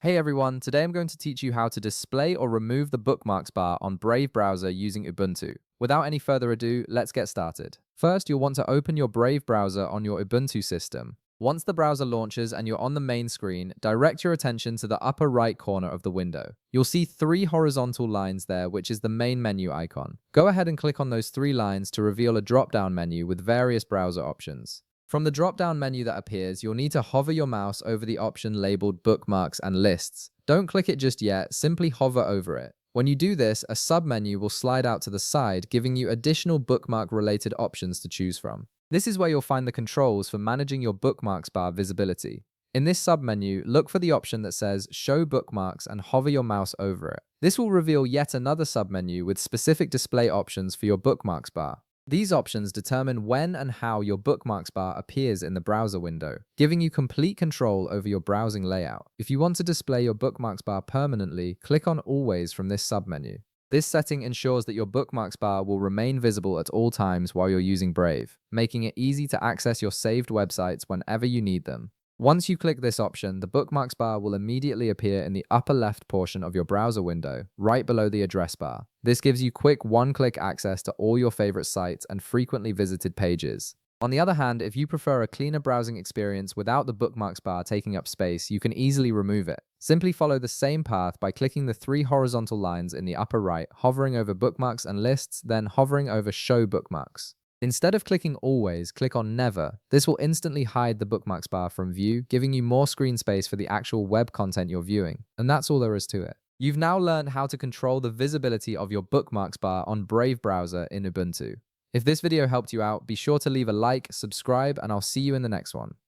Hey everyone, today I'm going to teach you how to display or remove the bookmarks bar on Brave browser using Ubuntu. Without any further ado, let's get started. First, you'll want to open your Brave browser on your Ubuntu system. Once the browser launches and you're on the main screen, direct your attention to the upper right corner of the window. You'll see three horizontal lines there, which is the main menu icon. Go ahead and click on those three lines to reveal a drop-down menu with various browser options. From the drop-down menu that appears, you'll need to hover your mouse over the option labeled Bookmarks and Lists. Don't click it just yet, simply hover over it. When you do this, a sub-menu will slide out to the side, giving you additional bookmark-related options to choose from. This is where you'll find the controls for managing your bookmarks bar visibility. In this sub-menu, look for the option that says Show Bookmarks and hover your mouse over it. This will reveal yet another sub-menu with specific display options for your bookmarks bar. These options determine when and how your bookmarks bar appears in the browser window, giving you complete control over your browsing layout. If you want to display your bookmarks bar permanently, click on Always from this submenu. This setting ensures that your bookmarks bar will remain visible at all times while you're using Brave, making it easy to access your saved websites whenever you need them. Once you click this option, the bookmarks bar will immediately appear in the upper left portion of your browser window, right below the address bar. This gives you quick one-click access to all your favorite sites and frequently visited pages. On the other hand, if you prefer a cleaner browsing experience without the bookmarks bar taking up space, you can easily remove it. Simply follow the same path by clicking the three horizontal lines in the upper right, hovering over Bookmarks and Lists, then hovering over Show Bookmarks. Instead of clicking Always, click on Never. This will instantly hide the bookmarks bar from view, giving you more screen space for the actual web content you're viewing. And that's all there is to it. You've now learned how to control the visibility of your bookmarks bar on Brave browser in Ubuntu. If this video helped you out, be sure to leave a like, subscribe, and I'll see you in the next one.